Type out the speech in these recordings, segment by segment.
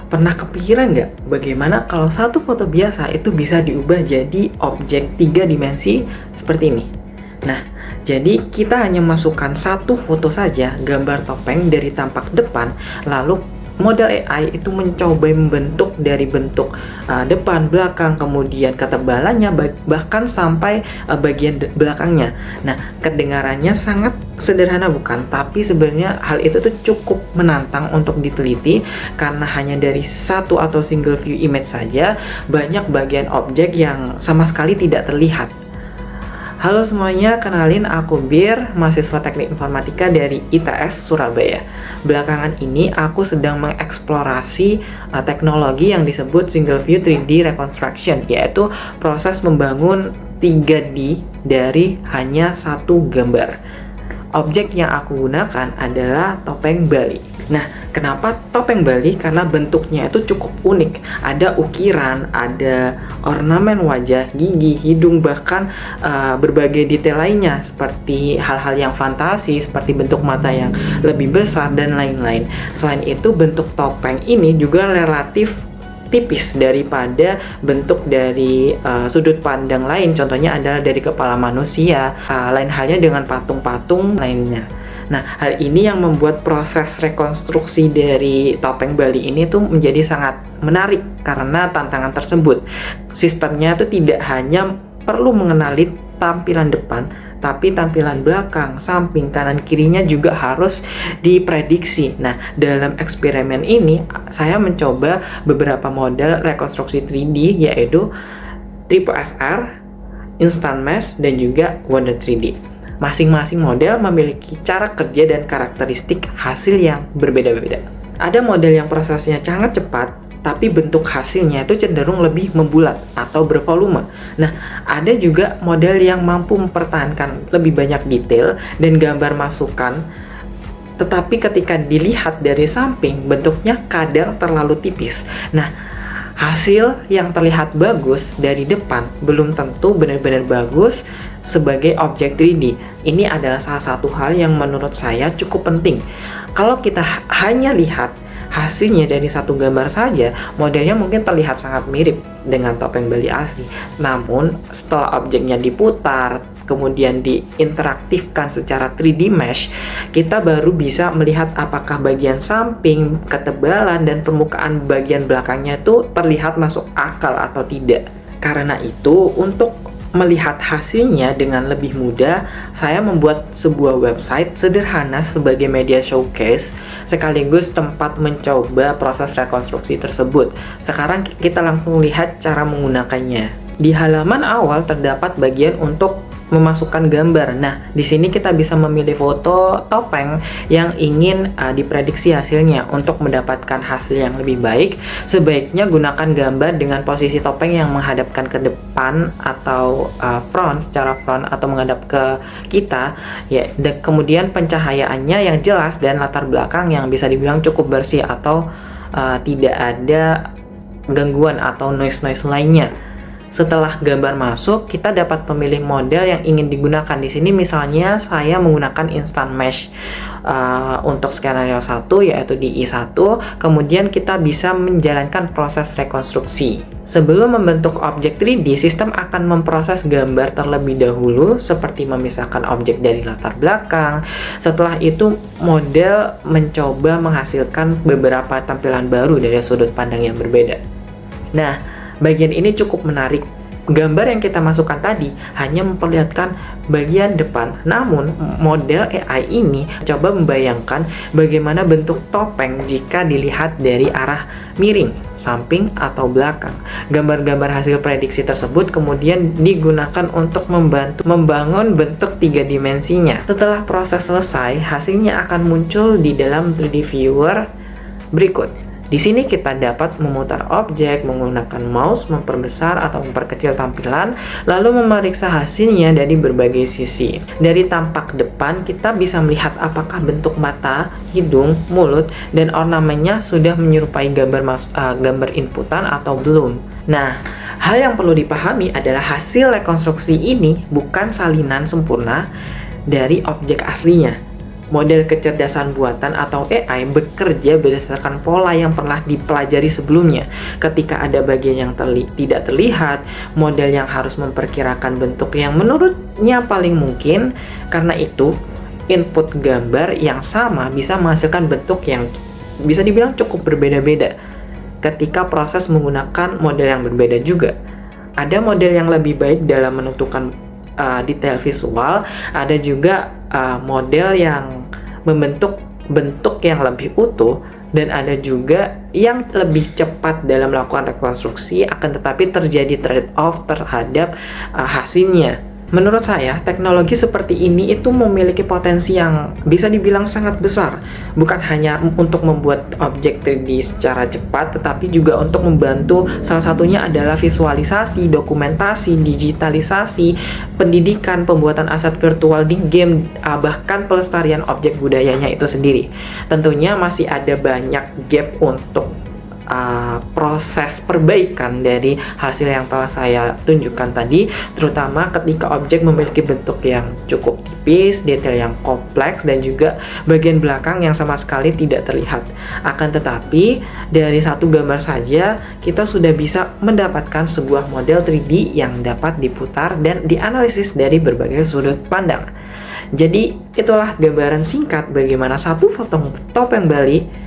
Pernah kepikiran nggak bagaimana kalau satu foto biasa itu bisa diubah jadi objek 3 dimensi seperti ini? Nah, jadi kita hanya masukkan satu foto saja, gambar topeng dari tampak depan, lalu model AI itu mencoba membentuk dari bentuk depan, belakang, kemudian ketebalannya, bahkan sampai bagian belakangnya. Nah, kedengarannya sangat sederhana bukan? Tapi sebenarnya hal itu tuh cukup menantang untuk diteliti karena hanya dari satu atau single view image saja banyak bagian objek yang sama sekali tidak terlihat. Halo semuanya, kenalin aku Bir, mahasiswa Teknik Informatika dari ITS Surabaya. Belakangan ini aku sedang mengeksplorasi teknologi yang disebut Single View 3D Reconstruction, yaitu proses membangun 3D dari hanya satu gambar. Objek yang aku gunakan adalah topeng Bali. Nah, kenapa topeng Bali? Karena bentuknya itu cukup unik. Ada ukiran, ada ornamen wajah, gigi, hidung, bahkan berbagai detail lainnya seperti hal-hal yang fantasi, seperti bentuk mata yang lebih besar dan lain-lain. Selain itu, bentuk topeng ini juga relatif tipis daripada bentuk dari sudut pandang lain, contohnya adalah dari kepala manusia, lain halnya dengan patung-patung lainnya. Nah, hal ini yang membuat proses rekonstruksi dari topeng Bali ini tuh menjadi sangat menarik karena tantangan tersebut. Sistemnya tuh tidak hanya perlu mengenali tampilan depan, tapi tampilan belakang, samping, kanan, kirinya juga harus diprediksi. Nah, dalam eksperimen ini saya mencoba beberapa model rekonstruksi 3D yaitu Triple SR, Instant Mesh, dan juga Wonder 3D. Masing-masing model memiliki cara kerja dan karakteristik hasil yang berbeda-beda. Ada model yang prosesnya sangat cepat, tapi bentuk hasilnya itu cenderung lebih membulat atau bervolume. Nah, ada juga model yang mampu mempertahankan lebih banyak detail dan gambar masukan, tetapi ketika dilihat dari samping, bentuknya kadang terlalu tipis. Nah, hasil yang terlihat bagus dari depan belum tentu benar-benar bagus sebagai objek 3D. Ini adalah salah satu hal yang menurut saya cukup penting. Kalau kita hanya lihat hasilnya dari satu gambar saja, modelnya mungkin terlihat sangat mirip dengan topeng Bali asli. Namun, setelah objeknya diputar, kemudian diinteraktifkan secara 3D mesh, kita baru bisa melihat apakah bagian samping, ketebalan, dan permukaan bagian belakangnya itu terlihat masuk akal atau tidak. Karena itu, untuk melihat hasilnya dengan lebih mudah, saya membuat sebuah website sederhana sebagai media showcase sekaligus tempat mencoba proses rekonstruksi tersebut. Sekarang kita langsung lihat cara menggunakannya. Di halaman awal terdapat bagian untuk memasukkan gambar. Nah, di sini kita bisa memilih foto topeng yang ingin diprediksi hasilnya. Untuk mendapatkan hasil yang lebih baik, sebaiknya gunakan gambar dengan posisi topeng yang menghadapkan ke depan atau secara front atau menghadap ke kita, ya. Dan kemudian pencahayaannya yang jelas dan latar belakang yang bisa dibilang cukup bersih atau tidak ada gangguan atau noise lainnya. Setelah gambar masuk, kita dapat memilih model yang ingin digunakan. Di sini misalnya saya menggunakan Instant Mesh untuk skenario 1 yaitu di I1. Kemudian kita bisa menjalankan proses rekonstruksi. Sebelum membentuk objek 3D, sistem akan memproses gambar terlebih dahulu seperti memisahkan objek dari latar belakang. Setelah itu, model mencoba menghasilkan beberapa tampilan baru dari sudut pandang yang berbeda. Nah, bagian ini cukup menarik. Gambar yang kita masukkan tadi hanya memperlihatkan bagian depan, namun model AI ini coba membayangkan bagaimana bentuk topeng jika dilihat dari arah miring, samping, atau belakang. Gambar-gambar hasil prediksi tersebut kemudian digunakan untuk membantu membangun bentuk 3 dimensinya. Setelah proses selesai, hasilnya akan muncul di dalam 3D viewer berikut. Di sini kita dapat memutar objek, menggunakan mouse, memperbesar atau memperkecil tampilan, lalu memeriksa hasilnya dari berbagai sisi. Dari tampak depan, kita bisa melihat apakah bentuk mata, hidung, mulut, dan ornamennya sudah menyerupai gambar inputan atau belum. Nah, hal yang perlu dipahami adalah hasil rekonstruksi ini bukan salinan sempurna dari objek aslinya. model kecerdasan buatan atau AI bekerja berdasarkan pola yang pernah dipelajari sebelumnya. Ketika ada bagian yang tidak terlihat, model yang harus memperkirakan bentuk yang menurutnya paling mungkin. Karena itu, input gambar yang sama bisa menghasilkan bentuk yang bisa dibilang cukup berbeda-beda. Ketika proses menggunakan model yang berbeda juga, ada model yang lebih baik dalam menentukan detail visual, ada juga model yang membentuk bentuk yang lebih utuh, dan ada juga yang lebih cepat dalam melakukan rekonstruksi, akan tetapi terjadi trade-off terhadap hasilnya. Menurut saya, teknologi seperti ini itu memiliki potensi yang bisa dibilang sangat besar. Bukan hanya untuk membuat objek 3D secara cepat, tetapi juga untuk membantu, salah satunya adalah visualisasi, dokumentasi, digitalisasi, pendidikan, pembuatan aset virtual di game, bahkan pelestarian objek budayanya itu sendiri. Tentunya masih ada banyak gap untuk proses perbaikan dari hasil yang telah saya tunjukkan tadi, terutama ketika objek memiliki bentuk yang cukup tipis, detail yang kompleks, dan juga bagian belakang yang sama sekali tidak terlihat. Akan tetapi, dari satu gambar saja kita sudah bisa mendapatkan sebuah model 3D yang dapat diputar dan dianalisis dari berbagai sudut pandang. Jadi itulah gambaran singkat bagaimana satu foto topeng Bali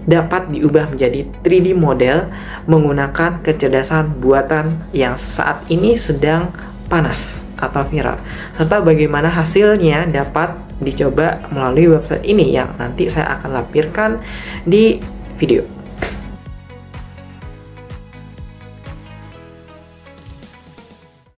dapat diubah menjadi 3D model menggunakan kecerdasan buatan yang saat ini sedang panas atau viral, serta bagaimana hasilnya dapat dicoba melalui website ini yang nanti saya akan lampirkan di video.